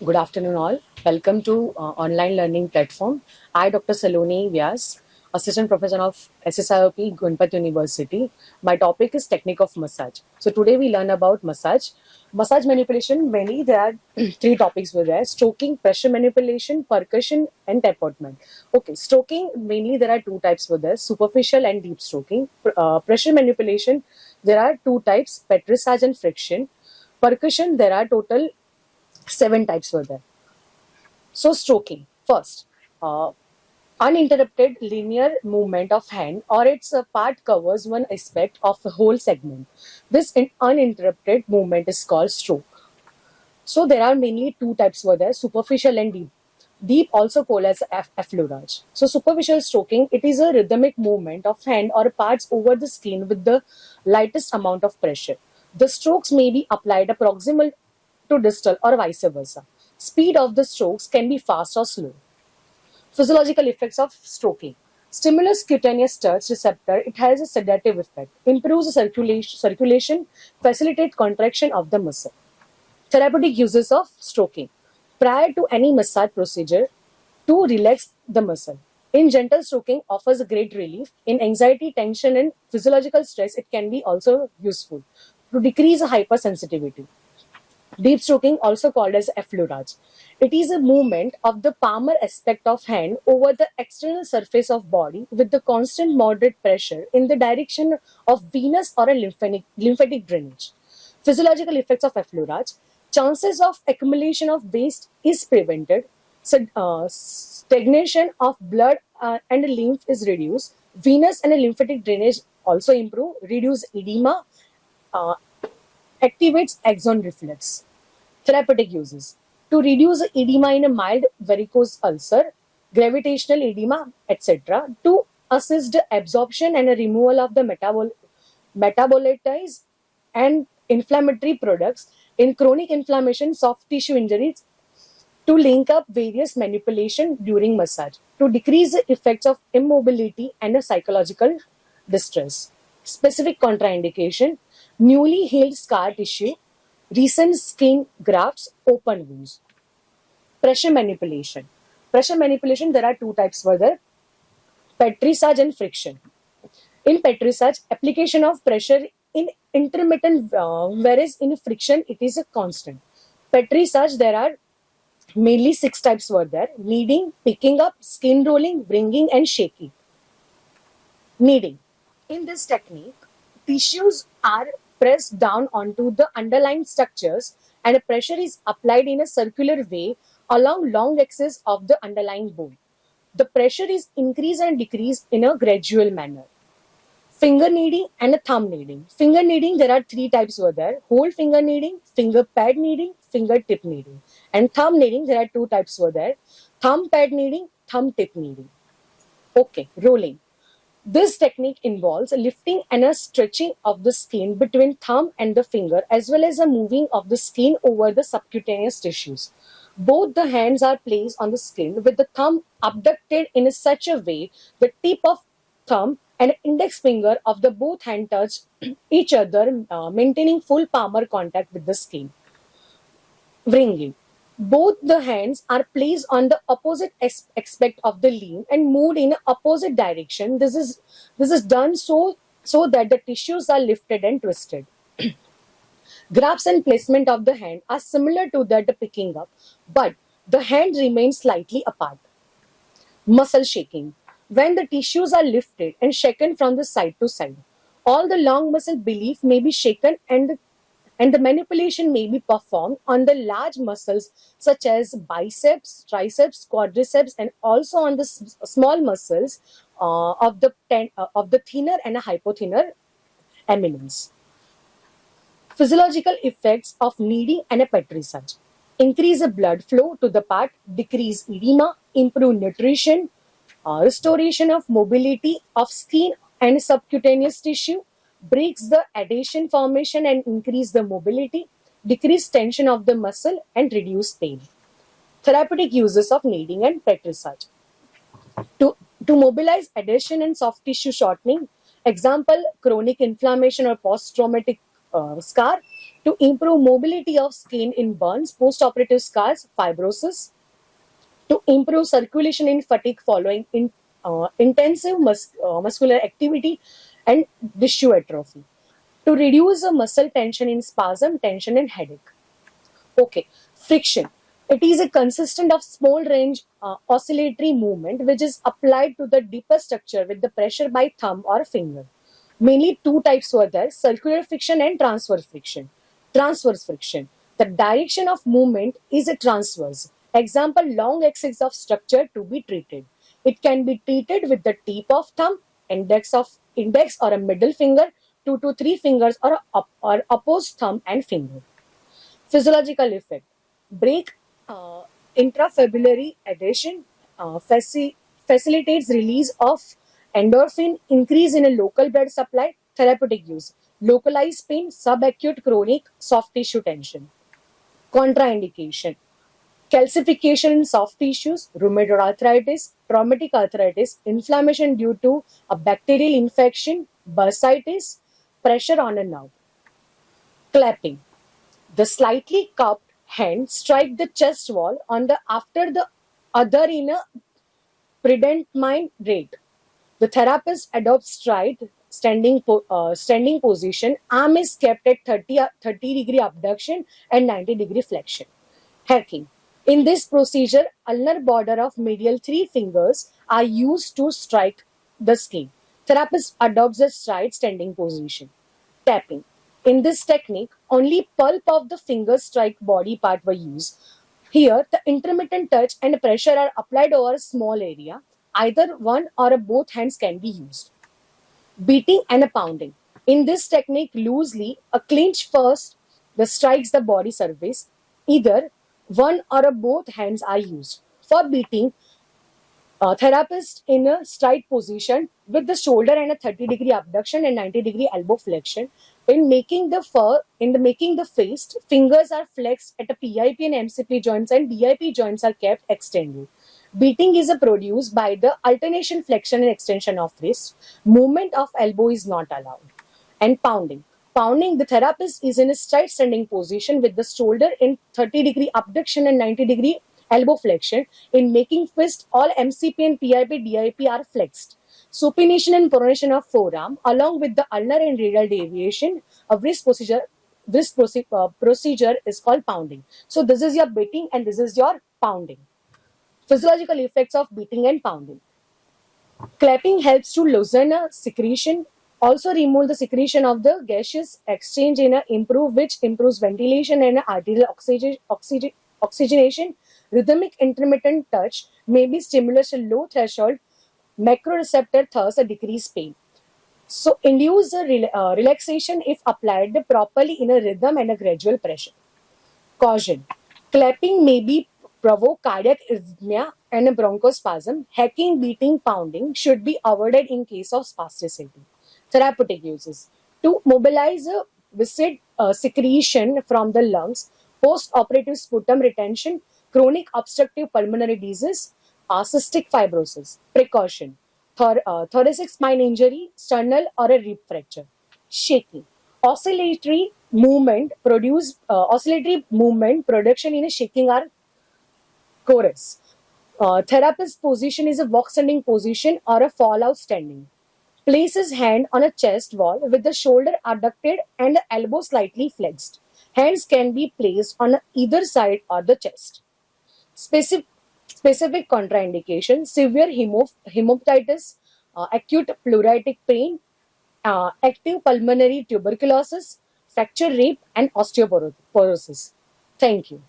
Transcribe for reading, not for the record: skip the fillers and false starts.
Good afternoon, all. Welcome to online learning platform. I, Dr. Saloni Vyas, Assistant Professor of SSIOP, Gunpat University. My topic is technique of massage. So today we learn about massage. Massage manipulation, mainly there are three topics were there: stroking, pressure manipulation, percussion, and tappement. Okay, stroking, mainly there are two types were there: superficial and deep stroking. Pressure manipulation, there are two types: petrissage and friction. Percussion, there are total seven types were there. So stroking first, uh, uninterrupted linear movement of hand or its part covers one aspect of a whole segment. This uninterrupted movement is called stroke. So there are mainly two types were there: superficial and deep. Deep also called as effleurage. So superficial stroking, it is a rhythmic movement of hand or parts over the skin with the lightest amount of pressure. The strokes may be applied proximal to distal or vice versa. Speed of the strokes can be fast or slow. Physiological effects of stroking. Stimulus cutaneous touch receptor, it has a sedative effect, improves circulation, facilitate contraction of the muscle. Therapeutic uses of stroking. Prior to any massage procedure, to relax the muscle. In gentle stroking offers a great relief. In anxiety, tension, and physiological stress, it can be also useful to decrease hypersensitivity. Deep stroking, also called as effleurage. It is a movement of the palmar aspect of hand over the external surface of body with the constant moderate pressure in the direction of venous or a lymphatic drainage. Physiological effects of effleurage. Chances of accumulation of waste is prevented. Stagnation of blood and lymph is reduced. Venous and lymphatic drainage also improve. Reduce edema. Uh, Activates axon reflex. Therapeutic uses. To reduce edema in a mild varicose ulcer, gravitational edema, etc. To assist the absorption and a removal of the metabolites and inflammatory products in chronic inflammation, soft tissue injuries. To link up various manipulation during massage. To decrease the effects of immobility and a psychological distress. Specific contraindication: newly healed scar tissue, recent skin grafts, open wounds. Pressure manipulation. Pressure manipulation, there are two types further: petrissage and friction. In petrissage, application of pressure in intermittent, whereas in friction, it is a constant. Petrissage, there are mainly six types were there: kneading, picking up, skin rolling, bringing, and shaking. Kneading. In this technique, tissues are pressed down onto the underlying structures and a pressure is applied in a circular way along long axis of the underlying bone. The pressure is increased and decreased in a gradual manner. Finger kneading and a thumb kneading. Finger kneading, there are three types were there: whole finger kneading, finger pad kneading, finger tip kneading. And thumb kneading, there are two types were there: thumb pad kneading, thumb tip kneading. Okay, rolling. This technique involves lifting and a stretching of the skin between thumb and the finger, as well as a moving of the skin over the subcutaneous tissues. Both the hands are placed on the skin with the thumb abducted in such a way the tip of thumb and index finger of the both hand touch each other, maintaining full palmar contact with the skin. Wringing. Both the hands are placed on the opposite aspect of the limb and moved in opposite direction. This is done so that the tissues are lifted and twisted. Grasp and placement of the hand are similar to that picking up, but the hand remains slightly apart. Muscle shaking. When the tissues are lifted and shaken from the side to side, all the long muscle beneath may be shaken and the manipulation may be performed on the large muscles such as biceps, triceps, quadriceps, and also on the small muscles of the thinner and hypothinner eminence. Physiological effects of kneading and a petrissage: increase the blood flow to the part, decrease edema, improve nutrition, restoration of mobility of skin and subcutaneous tissue, breaks the adhesion formation and increase the mobility, decrease tension of the muscle and reduce pain. Therapeutic uses of kneading and petrissage. To mobilize adhesion and soft tissue shortening, example, chronic inflammation or post-traumatic scar, To improve mobility of skin in burns, post-operative scars, fibrosis. To improve circulation in fatigue following intensive muscular activity and tissue atrophy. To reduce the muscle tension in spasm, tension, and headache. Okay, friction. It is a consistent of small range oscillatory movement which is applied to the deeper structure with the pressure by thumb or finger. Mainly two types were there: circular friction and transverse friction. Transverse friction. The direction of movement is a transverse. Example, long axis of structure to be treated. It can be treated with the tip of thumb, index or a middle finger, 2 to 3 fingers or opposed thumb and finger. Physiological effect. Break intrafibrillary adhesion, facilitates release of endorphin, increase in a local blood supply, therapeutic use, localized pain, subacute chronic soft tissue tension. Contraindication. Calcification in soft tissues, rheumatoid arthritis, traumatic arthritis, inflammation due to a bacterial infection, bursitis, pressure on a nerve. Clapping. The slightly cupped hand strike the chest wall on the after the other in a predetermined rate. The therapist adopts standing position. Arm is kept at 30-degree abduction and 90-degree flexion. Hacking. In this procedure, ulnar border of medial 3 fingers are used to strike the skin. Therapist adopts the stride standing position. Tapping. In this technique, only pulp of the finger strike body part were used. Here, the intermittent touch and pressure are applied over a small area. Either one or both hands can be used. Beating and a pounding. In this technique, loosely, a clinch first the strikes the body surface. Either one or both hands are used. For beating, a therapist in a stride position with the shoulder and a 30-degree abduction and 90-degree elbow flexion. In making the fist, fingers are flexed at a PIP and MCP joints and DIP joints are kept extended. Beating is produced by the alternation flexion and extension of wrist. Movement of elbow is not allowed. And pounding. Pounding, the therapist is in a straight standing position with the shoulder in 30-degree abduction and 90-degree elbow flexion. In making fist, all MCP and PIP, DIP are flexed. Supination and pronation of forearm, along with the ulnar and radial deviation of procedure is called pounding. So this is your beating and this is your pounding. Physiological effects of beating and pounding. Clapping helps to loosen a secretion, also remove the secretion of the gaseous exchange in a which improves ventilation and arterial oxygenation. Rhythmic intermittent touch may be stimulus to low threshold macroreceptor, thus a decreased pain. So induce a relaxation if applied properly in a rhythm and a gradual pressure. Caution. Clapping may be provoke cardiac arrhythmia and a bronchospasm. Hacking, beating, pounding should be avoided in case of spasticity. Therapeutic uses. To mobilize a viscid secretion from the lungs, post-operative sputum retention, chronic obstructive pulmonary disease, cystic fibrosis. Precaution. Thoracic spine injury, sternal or a rib fracture. Shaking. Oscillatory movement production in a shaking are chorus. Therapist position is a walk standing position or a fall out standing. Place his hand on a chest wall with the shoulder adducted and the elbow slightly flexed. Hands can be placed on either side of the chest. Specific contraindication: severe hemoptysis, acute pleuritic pain, active pulmonary tuberculosis, fracture rib, and osteoporosis. Thank you.